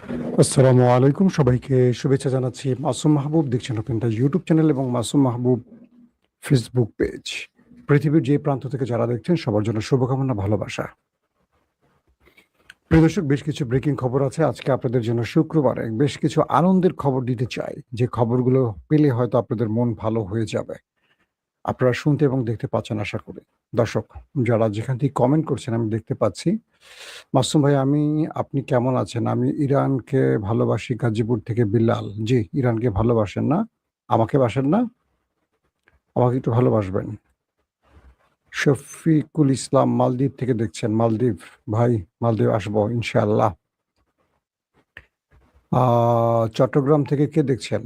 আসসালামু আলাইকুম, সবাইকে শুভেচ্ছা জানাচ্ছি। মাসুম মাহবুব দেখছেন আপনার ইউটিউব চ্যানেল এবং মাসুম মাহবুব ফেসবুক পেজ। পৃথিবীর যে প্রান্ত থেকে যারা দেখছেন সবার জন্য শুভকামনা, ভালোবাসা। প্রিয় দর্শক, বেশ কিছু ব্রেকিং খবর আছে আজকে আপনাদের জন্য। শুক্রবারে বেশ কিছু আনন্দের খবর দিতে চাই, যে খবরগুলো পেলে হয়তো আপনাদের মন ভালো হয়ে যাবে। আপনারা শুনতে এবং দেখতে পাচ্ছেন আশা করি। দর্শক যারা যেখান থেকে কমেন্ট করছেন আমি দেখতে পাচ্ছি। মাসুম ভাই, আপনি কেমন আছেন? আমি ইরানকে ভালোবাসি, গাজীপুর থেকে বিল্লাল। জি, ইরানকে ভালোবাসেন না? আমাকে বাসেন না? আমাকে একটু ভালোবাসবেন। শফিকুল ইসলাম মালদ্বীপ থেকে দেখছেন। মালদ্বীপ ভাই, মালদ্বীপ আসবো ইনশাআল্লাহ। চট্টগ্রাম থেকে কে দেখছেন?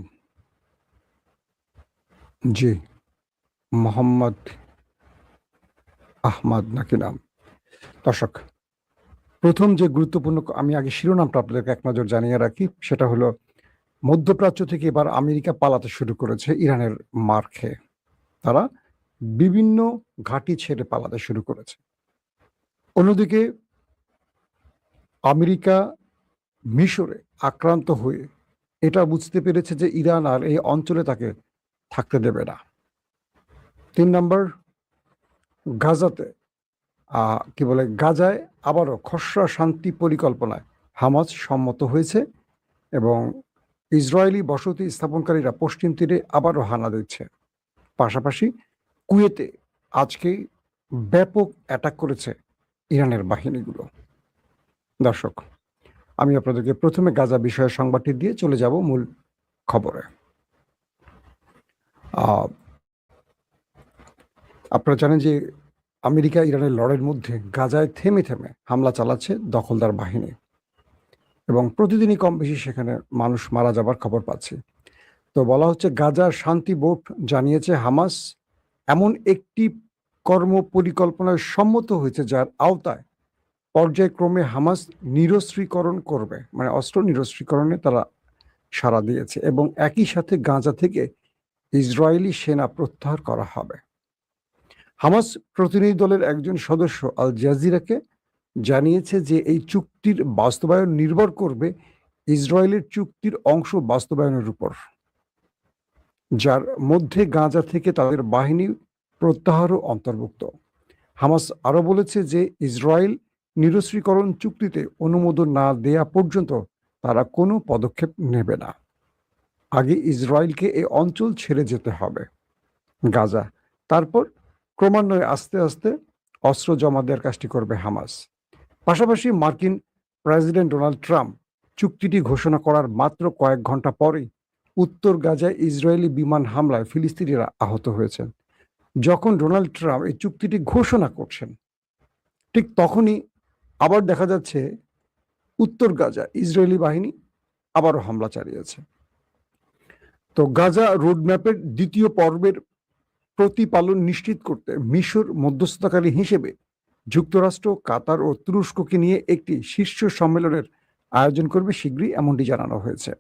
জি, মোহাম্মদ আহমদ নাকি নাম? দর্শক, প্রথম যে গুরুত্বপূর্ণ আমি আগে শিরোনামটা আপনাদেরকে এক নজর জানিয়ে রাখি। সেটা হলো, মধ্যপ্রাচ্য থেকে এবার আমেরিকা পালাতে শুরু করেছে ইরানের মার খেয়ে। তারা বিভিন্ন ঘাঁটি ছেড়ে পালাতে শুরু করেছে। অন্যদিকে আমেরিকা মিশরে আক্রান্ত হয়ে এটা বুঝতে পেরেছে যে ইরান আর এই অঞ্চলে তাকে থাকতে দেবে না। ৩ নাম্বার, গাজাতে গাজায় আবারও খসড়া শান্তি পরিকল্পনায় হামাস সম্মত হয়েছে এবং ইসরায়েলি বসতি স্থাপনকারীরা পশ্চিম তীরে আবারও হানা দিচ্ছে। পাশাপাশি কুয়েতে আজকে ব্যাপক অ্যাটাক করেছে ইরানের বাহিনীগুলো। দর্শক, আমি আপনাদেরকে প্রথমে গাজা বিষয়ে সংবাদটি দিয়ে চলে যাব মূল খবরে। আপনারা জানেন যে আমেরিকা ইরানের লড়াইয়ের মধ্যে গাজায় থেমে থেমে হামলা চালাচ্ছে দখলদার বাহিনী এবং প্রতিদিনই কম বেশি সেখানে মানুষ মারা যাবার খবর পাচ্ছি। তো বলা হচ্ছে, গাজার শান্তি বোর্ড জানিয়েছে হামাস এমন একটি কর্ম পরিকল্পনায় সম্মত হয়েছে যার আওতায় পর্যায়ক্রমে হামাস নিরস্ত্রীকরণ করবে, মানে অস্ত্র নিরস্ত্রীকরণে তারা সাড়া দিয়েছে এবং একই সাথে গাজা থেকে ইসরায়েলি সেনা প্রত্যাহার করা হবে। হামাস প্রতিনিধি দলের একজন সদস্য আল জাজিরাকে জানিয়েছে যে এই চুক্তির বাস্তবায়ন নির্ভর করবে ইসরায়েলের চুক্তির অংশ বাস্তবায়নের উপর, যার মধ্যে গাজা থেকে তাদের বাহিনী প্রত্যাহারও অন্তর্ভুক্ত। হামাস আরও বলেছে যে ইসরায়েল নিরস্ত্রীকরণ চুক্তিতে অনুমোদন না দেয়া পর্যন্ত তারা কোনো পদক্ষেপ নেবে না। আগে ইসরায়েলকে এই অঞ্চল ছেড়ে যেতে হবে, গাজা, তারপর ক্রমান্বয়ে আস্তে আস্তে অস্ত্র জমা দেওয়ার কাজটি করবে হামাস। পাশাপাশি মার্কিন প্রেসিডেন্ট ডোনাল্ড ট্রাম্প চুক্তিটি ঘোষণা করার মাত্র কয়েক ঘন্টা পরেই উত্তর গাজায় ইসরায়েলি বিমান হামলায় ফিলিস্তিনিরা আহত হয়েছেন। যখন ডোনাল্ড ট্রাম্প এই চুক্তিটি ঘোষণা করছেন, ঠিক তখনই আবার দেখা যাচ্ছে উত্তর গাজা ইসরায়েলি বাহিনী আবারও হামলা চালিয়েছে। তো গাজা রোডম্যাপের দ্বিতীয় পর্বের প্রতিপালন নিশ্চিত করতে মিশর মধ্যস্থতাকারী হিসেবে যুক্তরাষ্ট্র, কাতার ও তুরস্ককে নিয়ে একটি শীর্ষ সম্মেলনের আয়োজন করবে শীঘ্রই, এমনটি জানানো হয়েছে।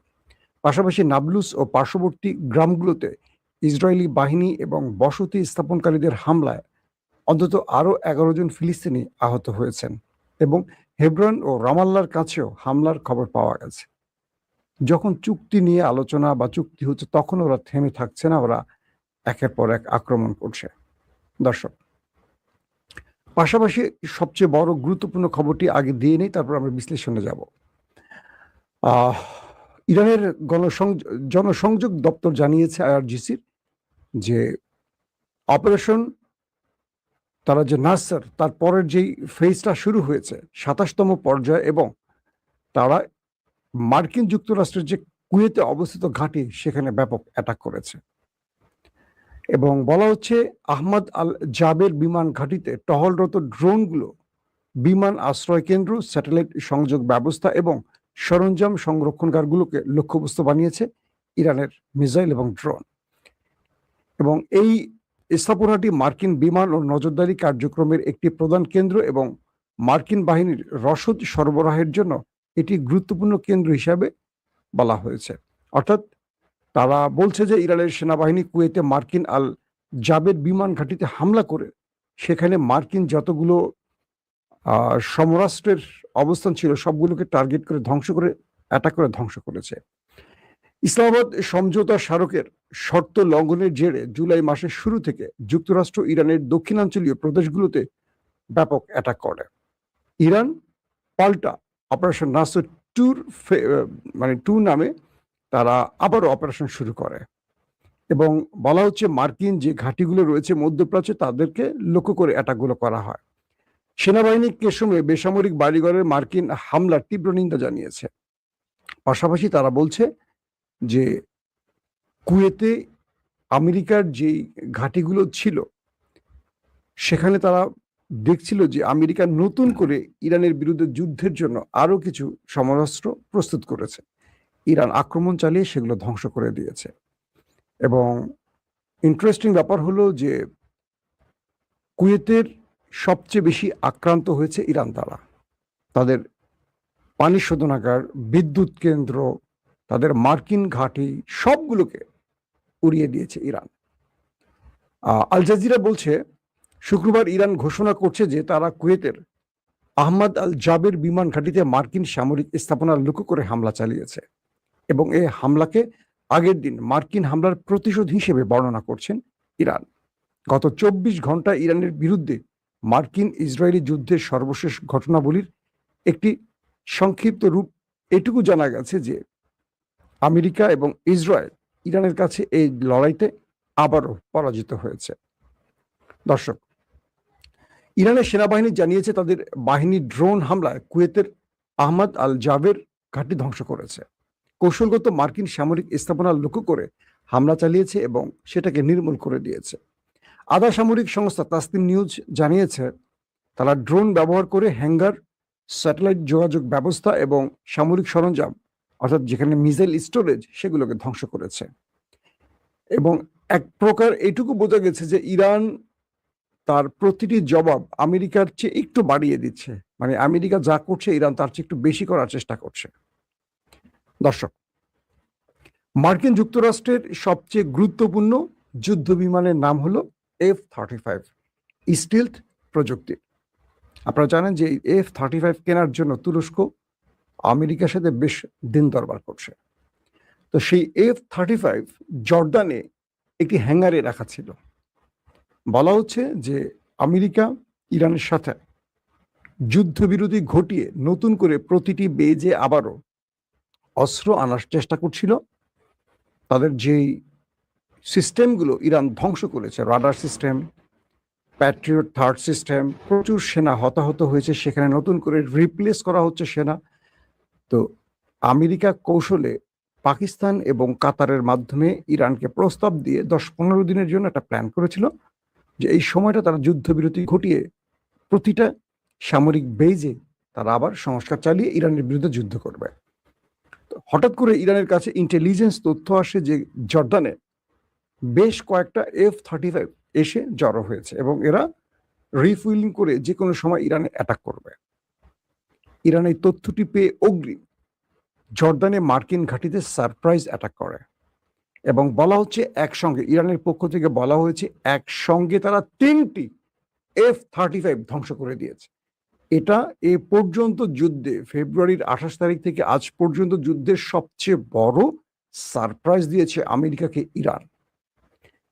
পাশাপাশি নাবলুস ও পার্শ্ববর্তী গ্রামগুলোতে ইসরায়েলি বাহিনী এবং বসতি স্থাপনকারীদের হামলায় অন্তত আরও ১১ জন ফিলিস্তিনি আহত হয়েছেন এবং হেব্রন ও রামাল্লার কাছেও হামলার খবর পাওয়া গেছে। যখন চুক্তি নিয়ে আলোচনা বা চুক্তি হচ্ছে, তখন ওরা থেমে থাকছে না, ওরা একের পর এক আক্রমণ করছে। দর্শক, পাশাপাশি সবচেয়ে বড় গুরুত্বপূর্ণ খবরটি আগে দিয়ে নেই, তারপর আমরা বিশ্লেষণে যাব। আহ ইরানের জনসংযোগ দপ্তর জানিয়েছে আইআরজিসির যে অপারেশন তারা যে নাসার তার পরের যেই ফেজটা শুরু হয়েছে ২৭তম পর্যায়ে, এবং তারা মার্কিন যুক্তরাষ্ট্রের যে কুয়েতে অবস্থিত ঘাঁটি সেখানে ব্যাপক অ্যাটাক করেছে এবং বলা হচ্ছে আহমদ আল জাবের বিমান ঘাঁটিতে টহলরত ড্রোনগুলো বিমান আশ্রয় কেন্দ্র, স্যাটেলাইট সংযোগ ব্যবস্থা এবং সরঞ্জাম সংরক্ষণগারগুলোকে লক্ষ্যবস্তু বানিয়েছে ইরানের মিসাইল এবং ড্রোন। এবং এই স্থাপনাটি মার্কিন বিমান ও নজরদারি কার্যক্রমের একটি প্রধান কেন্দ্র এবং মার্কিন বাহিনীর রসদ সরবরাহের জন্য এটি গুরুত্বপূর্ণ কেন্দ্র হিসাবে বলা হয়েছে। অর্থাৎ তারা বলছে যে ইরানের সেনাবাহিনী কুয়েতে মার্কিন আল জাবের বিমান ঘাঁটিতে হামলা করে সেখানে মার্কিন যতগুলো সমরাষ্ট্রের অবস্থান ছিল সবগুলোকে টার্গেট করে ধ্বংস করে অ্যাটাক করে ধ্বংস করেছে। ইসলামাবাদ সমঝোতা স্মারকের শর্ত লঙ্ঘনের জেরে জুলাই মাসের শুরু থেকে যুক্তরাষ্ট্র ইরানের দক্ষিণাঞ্চলীয় প্রদেশগুলোতে ব্যাপক অ্যাটাক করে। ইরান পাল্টা অপারেশন নাসর টু নামে তারা আবারও অপারেশন শুরু করে এবং বলা হচ্ছে মার্কিন যে ঘাঁটিগুলো রয়েছে মধ্যপ্রাচ্যে তাদেরকে লক্ষ্য করে অ্যাটাকগুলো করা হয়। সেনাবাহিনী কেসমে বেসামরিক বাড়িঘরের মার্কিন হামলার তীব্র নিন্দা জানিয়েছে। পাশাপাশি তারা বলছে যে কুয়েতে আমেরিকার যেই ঘাঁটিগুলো ছিল সেখানে তারা দেখছিল যে আমেরিকা নতুন করে ইরানের বিরুদ্ধে যুদ্ধের জন্য আরো কিছু সমরাস্ত্র প্রস্তুত করেছে। ইরান আক্রমণ চালিয়ে সেগুলো ধ্বংস করে দিয়েছে। এবং ইন্টারেস্টিং ব্যাপার হলো যে কুয়েতের সবচেয়ে বেশি আক্রান্ত হয়েছে ইরান দ্বারা। তাদের পানি শোধনাগার, বিদ্যুৎ কেন্দ্র, তাদের মার্কিন ঘাঁটি সবগুলোকে উড়িয়ে দিয়েছে ইরান। আল জাজিরা বলছে শুক্রবার ইরান ঘোষণা করছে যে তারা কুয়েতের আহমদ আল জাবের বিমান ঘাঁটিতে মার্কিন সামরিক স্থাপনা লক্ষ্য করে হামলা চালিয়েছে এবং এই হামলাকে আগের দিন মার্কিন হামলার প্রতিশোধ হিসেবে বর্ণনা করছেন ইরান। গত 24 ঘন্টা ইরানের বিরুদ্ধে মার্কিন ইসরায়েলি যুদ্ধের সর্বশেষ ঘটনাবলীর একটি সংক্ষিপ্ত রূপ এটুকু জানা গেছে যে আমেরিকা এবং ইসরায়েল ইরানের কাছে এই লড়াইতে আবারও পরাজিত হয়েছে। দর্শক, ইরানের সেনাবাহিনী জানিয়েছে তাদের বাহিনী ড্রোন হামলায় কুয়েতের আহমদ আল জাবের ঘাঁটি ধ্বংস করেছে। কৌশলগত মার্কিন সামরিক স্থাপনা লক্ষ্য করে হামলা চালিয়েছে এবং সেটাকে নির্মূল করে দিয়েছে। আধা সামরিক সংস্থা তাসনিম নিউজ জানিয়েছে তারা ড্রোন ব্যবহার করে হ্যাঙ্গার, স্যাটেলাইট যোগাযোগ ব্যবস্থা এবং সামরিক সরঞ্জাম অর্থাৎ যেখানে মিসাইল স্টোরেজ সেগুলোকে ধ্বংস করেছে। এবং এক প্রকার এটুকু বোঝা গেছে যে ইরান তার প্রতিটি জবাব আমেরিকার চেয়ে একটু বাড়িয়ে দিচ্ছে, মানে আমেরিকা যা করছে ইরান তার চেয়ে একটু বেশি করার চেষ্টা করছে। দর্শক, মার্কিন যুক্তরাষ্ট্রের সবচেয়ে গুরুত্বপূর্ণ যুদ্ধ বিমানের নাম হলো F-35 স্টিলথ প্রযুক্তির। আপনারা জানেন যে F-35 কেনার জন্য তুরস্ক আমেরিকার সাথে বেশ দিন দরবার করছে। তো সেই F-35 জর্ডানে একটি হ্যাঙ্গারে রাখা ছিল। বলা হচ্ছে যে আমেরিকা ইরানের সাথে যুদ্ধবিরতি ঘটিয়ে নতুন করে প্রতিটি বেজে আবারও অস্ত্র আনার চেষ্টা করছিল। তাদের যেই সিস্টেমগুলো ইরান ধ্বংস করেছে, radar system, Patriot third system, প্রচুর সেনা হতাহত হয়েছে, সেখানে নতুন করে রিপ্লেস করা হচ্ছে সেনা। তো আমেরিকা কৌশলে পাকিস্তান এবং কাতারের মাধ্যমে ইরানকে প্রস্তাব দিয়ে 10-15 দিনের জন্য একটা প্ল্যান করেছিল যে এই সময়টা তারা যুদ্ধবিরতি ঘটিয়ে প্রতিটা সামরিক বেজে তারা আবার সংস্কার চালিয়ে ইরানের বিরুদ্ধে যুদ্ধ করবে। তো হঠাৎ করে ইরানের কাছে ইন্টেলিজেন্স তথ্য আসে যে জর্দানে বেশ কয়েকটা F-35 এসে জড়ো হয়েছে এবং এরা রিফুয়েলিং করে যে কোনো সময় ইরানে অ্যাটাক করবে। ইরান এই তথ্যটি পেয়ে অগ্রিম জর্দানে মার্কিন ঘাঁটিতে সারপ্রাইজ অ্যাটাক করে এবং বলা হচ্ছে একসঙ্গে, ইরানের পক্ষ থেকে বলা হয়েছে একসঙ্গে তারা 3টি F-35 ধ্বংস করে দিয়েছে। এটা এ পর্যন্ত যুদ্ধে ফেব্রুয়ারির 28 তারিখ থেকে আজ পর্যন্ত যুদ্ধের সবচেয়ে বড় সারপ্রাইজ দিয়েছে আমেরিকাকে ইরান।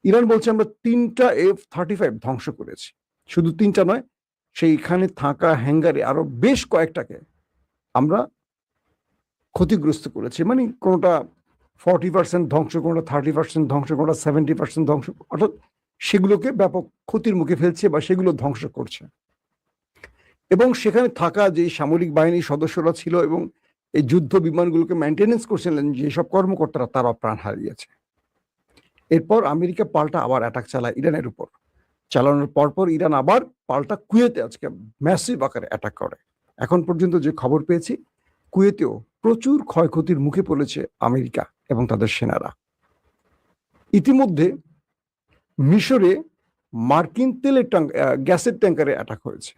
ইরান বলছে আমরা 3টা F-35 ধ্বংস করেছি। শুধু 3টা নয়, সেইখানে থাকা হ্যাঙ্গারে আরো বেশ কয়েকটাকে আমরা ক্ষতিগ্রস্ত করেছি। মানে কোনোটা 40% ধ্বংস, কোনোটা 30% ধ্বংস, কোনোটা 70% ধ্বংস, অর্থাৎ সেগুলোকে ব্যাপক ক্ষতির মুখে ফেলছে বা সেগুলো ধ্বংস করছে। এবং সেখানে থাকা যে সামরিক বাহিনীর সদস্যরা ছিল এবং এই যুদ্ধ বিমানগুলোকে মেনটেনেন্স করছিলেন যেসব কর্মকর্তারা, তারা প্রাণ হারিয়েছে। এরপর আমেরিকা পাল্টা আবার অ্যাটাক চালায় ইরানের উপর। চালানোর পরপর ইরান আবার পাল্টা কুয়েতে আজকে ম্যাসিভ আকারে অ্যাটাক করে। এখন পর্যন্ত যে খবর পেয়েছি, কুয়েতেও প্রচুর ক্ষয়ক্ষতির মুখে পড়েছে আমেরিকা এবং তাদের সেনারা। ইতিমধ্যে মিশরে মার্কিন গ্যাসের ট্যাঙ্কারে অ্যাটাক হয়েছে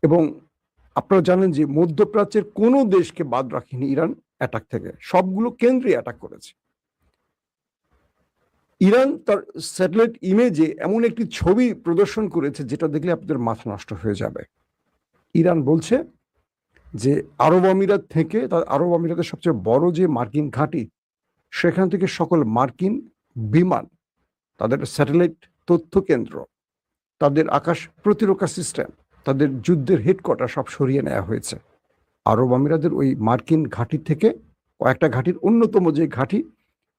এবং আপনারা জানেন যে মধ্যপ্রাচ্যের কোনো দেশকে বাদ রাখেনি ইরান অ্যাটাক থেকে, সবগুলো কেন্দ্রে অ্যাটাক করেছে। ইরান তার স্যাটেলাইট ইমেজে এমন একটি ছবি প্রদর্শন করেছে যেটা দেখলে আপনাদের মাথা নষ্ট হয়ে যাবে। ইরান বলছে যে আরব আমিরাত থেকে, আরব আমিরাতের সবচেয়ে বড় যে মার্কিন ঘাঁটি, সেখান থেকে সকল মার্কিন বিমান, তাদের স্যাটেলাইট তথ্য কেন্দ্র, তাদের আকাশ প্রতিরক্ষা সিস্টেম, তাদের যুদ্ধের হেডকোয়ার্টার সব সরিয়ে নেওয়া হয়েছে আরব আমিরাতের ওই মার্কিন ঘাঁটি থেকে। কয়েকটা ঘাঁটির অন্যতম যে ঘাঁটি,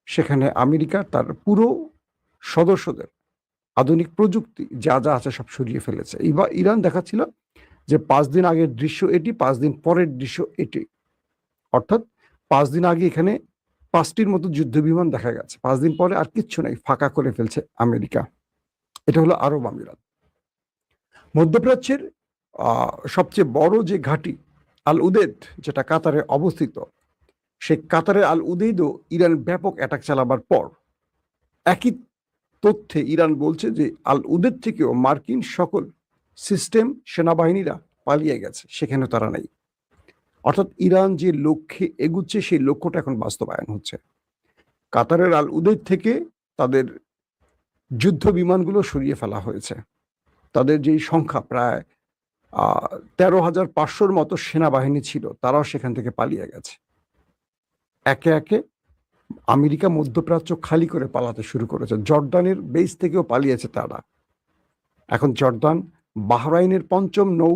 সেখানে আমেরিকা তার পুরো সদস্যদের আধুনিক প্রযুক্তি যা যা আছে সব সরিয়ে ফেলেছে। এবার ইরান দেখাচ্ছিল যে 5 দিন আগের দৃশ্য এটি, 5 দিন পরের দৃশ্য এটি। অর্থাৎ 5 দিন আগে এখানে 5টির মতো যুদ্ধ বিমান দেখা গেছে, 5 দিন পরে আর কিচ্ছু নাই, ফাঁকা করে ফেলছে আমেরিকা। এটা হলো আরব আমিরাত। মধ্যপ্রাচ্যের সবচেয়ে বড় যে ঘাঁটি আল উদেদ, যেটা কাতারে অবস্থিত, সেই কাতারের আল উদেইদও ইরান ব্যাপক অ্যাটাক চালাবার পর একই তথ্যে ইরান বলছে যে আল উদেদ থেকেও মার্কিন সকল সিস্টেম সেনাবাহিনীরা পালিয়ে গেছে, সেখানে তারা নেই। অর্থাৎ ইরান যে লক্ষ্যে এগুচ্ছে সেই লক্ষ্যটা এখন বাস্তবায়ন হচ্ছে। কাতারের আল উদেদ থেকে তাদের যুদ্ধ বিমানগুলো সরিয়ে ফেলা হয়েছে। তাদের যেই সংখ্যা প্রায় 13,500-র মতো সেনাবাহিনী ছিল, তারাও সেখান থেকে পালিয়ে গেছে। একে একে আমেরিকা মধ্যপ্রাচ্য খালি করে পালাতে শুরু করেছে। জর্দানের বেস থেকেও পালিয়েছে তারা। এখন জর্দান, বাহরাইনের 5ম নৌ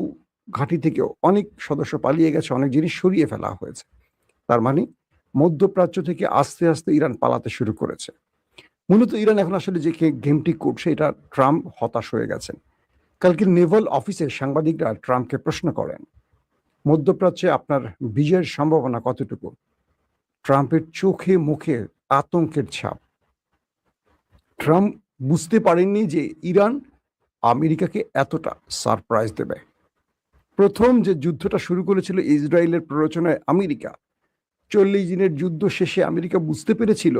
ঘাঁটি থেকেও অনেক সদস্য পালিয়ে গেছে, অনেক জিনিস সরিয়ে ফেলা হয়েছে। তার মানে মধ্যপ্রাচ্য থেকে আস্তে আস্তে ইরান পালাতে শুরু করেছে। মূলত ইরান এখন আসলে যে গেমটি করছে, এটা ট্রাম্প হতাশ হয়ে গেছেন। কালকে নেভাল অফিসে সাংবাদিকরা ট্রাম্পকে প্রশ্ন করেন, মধ্যপ্রাচ্যে আপনার বিজয়ের সম্ভাবনা কতটুকু? ট্রাম্পের চোখে মুখে আতঙ্কের ছাপ। ট্রাম্প বুঝতে পারেননি যে ইরান আমেরিকাকে এতটা সারপ্রাইজ দেবে। প্রথম যে যুদ্ধটা শুরু করেছিল ইসরায়েলের প্ররোচনায় আমেরিকা, 40 দিনের যুদ্ধ শেষে আমেরিকা বুঝতে পেরেছিল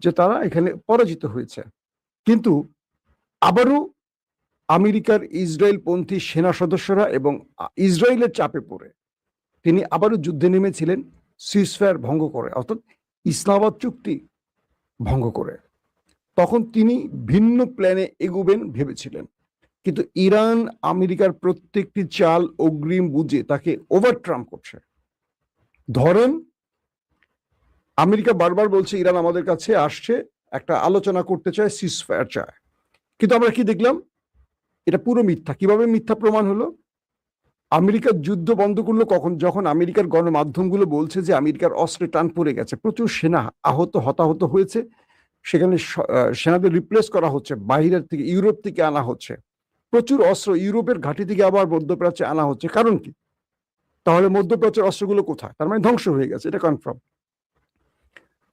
যে তারা এখানে পরাজিত হয়েছে। কিন্তু আবারও আমেরিকার ইসরায়েলপন্থী সেনা সদস্যরা এবং ইসরায়েলের চাপে পড়ে তিনি আবারও যুদ্ধে নেমেছিলেন, সিজফায়ার ভঙ্গ করে, অর্থাৎ ইসলামাবাদ চুক্তি ভঙ্গ করে। তখন তিনি ভিন্ন প্ল্যানে এগোবেন ভেবেছিলেন, কিন্তু ইরান আমেরিকার প্রত্যেকটি চাল অগ্রিম বুঝে তাকে ওভারট্রাম্প করছে। ধরেন, আমেরিকা বারবার বলছে ইরান আমাদের কাছে আসছে, একটা আলোচনা করতে চায়, সিজফায়ার চায়, কিন্তু আমরা কি দেখলাম? এটা পুরো মিথ্যা। কিভাবে মিথ্যা প্রমাণ হলো? আমেরিকার যুদ্ধ বন্ধ করলো কখন? যখন আমেরিকার গণমাধ্যমগুলো বলছে যে আমেরিকার অস্ত্রে টান পড়ে গেছে, প্রচুর সেনা হতাহত হয়েছে, সেখানে সেনাদের রিপ্লেস করা হচ্ছে, বাইরের থেকে ইউরোপ থেকে আনা হচ্ছে, প্রচুর অস্ত্র ইউরোপের ঘাঁটি থেকে আবার মধ্যপ্রাচ্যে আনা হচ্ছে। কারণ কি? তাহলে মধ্যপ্রাচ্যের অস্ত্রগুলো কোথায়? তার মানে ধ্বংস হয়ে গেছে, এটা কনফার্ম।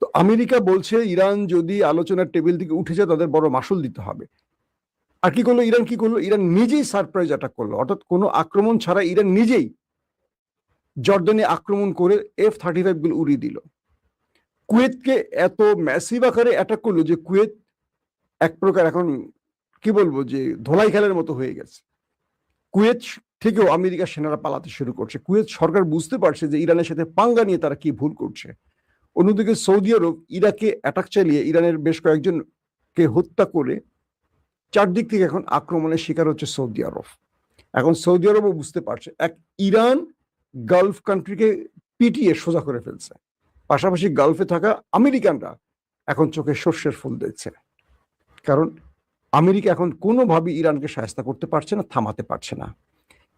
তো আমেরিকা বলছে ইরান যদি আলোচনার টেবিল থেকে উঠে যায় তাদের বড় মাসুল দিতে হবে। আর কি করলো ইরান? কি করলো? ইরান নিজেই সারপ্রাইজ অ্যাটাক করলো। অর্থাৎ কোনো আক্রমণ ছাড়া ইরান নিজেই জর্দানে আক্রমণ করে F-35 গুলো উড়িয়ে দিল। কুয়েতকে এত ম্যাসিভ আকারে অ্যাটাক করলো যে কুয়েত এক প্রকার এখন কি বলবো যে ধোলাই খেলার মতো হয়ে গেছে। কুয়েত থেকেও আমেরিকার সেনারা পালাতে শুরু করছে। কুয়েত সরকার বুঝতে পারছে যে ইরানের সাথে পাঙ্গা নিয়ে তারা কি ভুল করছে। অন্যদিকে সৌদি আরব ইরাকে অ্যাটাক চালিয়ে ইরানের বেশ কয়েকজনকে হত্যা করে চারদিক থেকে এখন আক্রমণের শিকার হচ্ছে সৌদি আরব। এখন সৌদি আরবও বুঝতে পারছে এক ইরান গালফ কান্ট্রিকে পিটিয়ে সোজা করে ফেলছে। পাশাপাশি গালফে থাকা আমেরিকানরা এখন চোখে সর্ষের ফুল দেখছে, কারণ আমেরিকা এখন কোনোভাবেই ইরানকে সাহায্য করতে পারছে না, থামাতে পারছে না।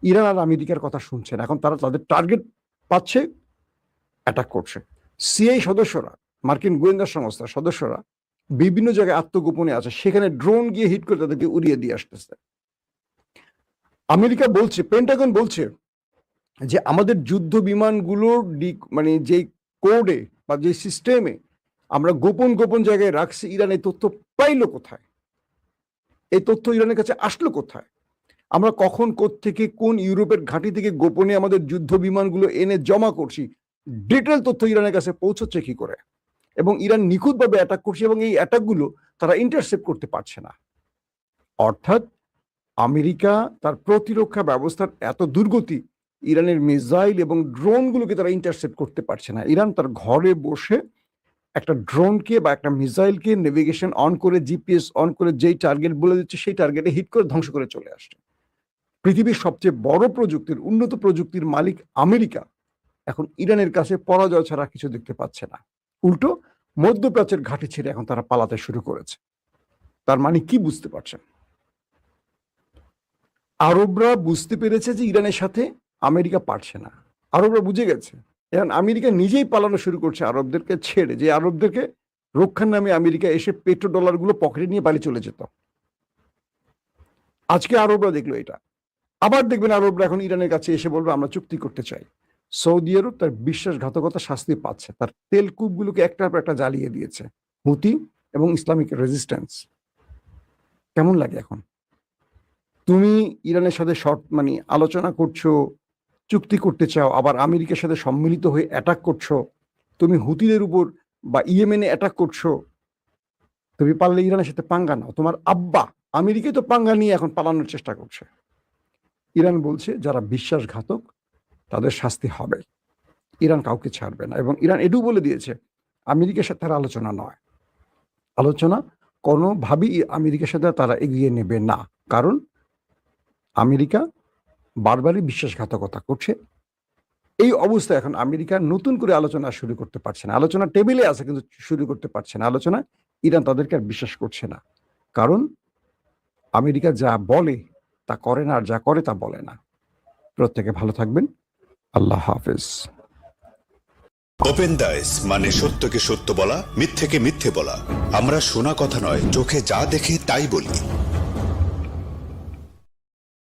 ইরান আর আমেরিকার কথা শুনছে না, এখন তারা তাদের টার্গেট পাচ্ছে, অ্যাটাক করছে। সিআই সদস্যরা, মার্কিন গোয়েন্দা সংস্থার সদস্যরা বিভিন্ন জায়গায় আত্মগোপনে আছে, সেখানে ড্রোন গিয়ে হিট করে তাদেরকে উড়িয়ে দিয়ে আসতেছে। আমেরিকা বলছে, পেন্টাগন বলছে যে আমাদের যুদ্ধ বিমানগুলোর মানে যে কোডে বা যে সিস্টেমে আমরা গোপন গোপন জায়গায় রাখছি, ইরান এই তথ্য পাইলো কোথায়? এই তথ্য ইরানের কাছে আসলো কোথায়? আমরা কখন কোত্থেকে কোন ইউরোপের ঘাঁটি থেকে গোপনে আমাদের যুদ্ধ বিমানগুলো এনে জমা করছি, ডিটেল তথ্য ইরানের কাছে পৌঁছচ্ছে কি করে? এবং ইরান নিখুঁতভাবে অ্যাটাক করছে এবং এই অ্যাটাকগুলো তারা ইন্টারসেপ্ট করতে পারছে না। অর্থাৎ আমেরিকা তার প্রতিরক্ষা ব্যবস্থার এত দুর্গতি, ইরানের মিসাইল এবং ড্রোনগুলোকে তারা ইন্টারসেপ্ট করতে পারছে না। ইরান তার ঘরে বসে একটা ড্রোনকে বা একটা মিসাইলকে নেভিগেশন অন করে, জিপিএস অন করে যেই টার্গেট বলে দিচ্ছে সেই টার্গেটে হিট করে ধ্বংস করে চলে আসছে। পৃথিবীর সবচেয়ে বড় প্রযুক্তির, উন্নত প্রযুক্তির মালিক আমেরিকা এখন ইরানের কাছে পরাজয় ছাড়া কিছু দেখতে পাচ্ছে না। উল্টো মধ্যপ্রাচ্যের ঘাঁটি ছেড়ে এখন তারা পালাতে শুরু করেছে। তার মানে কি বুঝতে পারছেন? আরবরা বুঝতে পেরেছে যে ইরানের সাথে আমেরিকা পারছে না। আরবরা বুঝে গেছে। এখন আমেরিকা নিজেই পালানো শুরু করছে আরবদেরকে ছেড়ে, যে আরবদেরকে রক্ষার নামে আমেরিকা এসে পেট্রো ডলারগুলো পকেটে নিয়ে বাড়ি চলে যেত। আজকে আরবরা দেখলো এটা। আবার দেখবেন আরবরা এখন ইরানের কাছে এসে বলবে আমরা চুক্তি করতে চাই। সৌদি আরব তার বিশ্বাসঘাতকতা শাস্তি পাচ্ছে। তার তেলকূপগুলোকে একটার পর একটা জ্বালিয়ে দিয়েছে হুতি এবং ইসলামিক রেজিস্ট্যান্স। কেমন লাগে এখন? তুমি ইরানের সাথে মানে আলোচনা করছো, চুক্তি করতে চাও, আবার আমেরিকার সাথে সম্মিলিত হয়ে অ্যাটাক করছো। তুমি হুতিদের উপর বা ইয়েমেনে অ্যাটাক করছো। তুমি পারলে ইরানের সাথে পাঙ্গা নাও। তোমার আব্বা আমেরিকায় তো পাঙ্গা নিয়ে এখন পালানোর চেষ্টা করছে। ইরান বলছে যারা বিশ্বাসঘাতক তাদের শাস্তি হবে। ইরান কাউকে ছাড়বে না, এবং ইরান এটাও বলে দিয়েছে আমেরিকার সাথে তার আলোচনা নয়, আলোচনা কোনোভাবেই আমেরিকার সাথে তারা এগিয়ে নেবে না। কারণ আমেরিকা বারবারই বিশ্বাসঘাতকতা করছে। এই অবস্থায় এখন আমেরিকা নতুন করে আলোচনা শুরু করতে পারছে না। আলোচনা টেবিলে আছে কিন্তু শুরু করতে পারছে না আলোচনা। ইরান তাদেরকে আর বিশ্বাস করছে না। কারণ আমেরিকা যা বলে তা করে না, আর যা করে তা বলে না। প্রত্যেকে ভালো থাকবেন। আল্লাহ হাফেজ। ওপেন দাইস মানে সত্যকে সত্য বলা, মিথ্যেকে মিথ্যে বলা। আমরা শোনা কথা নয়, চোখে যা দেখে তাই বলি।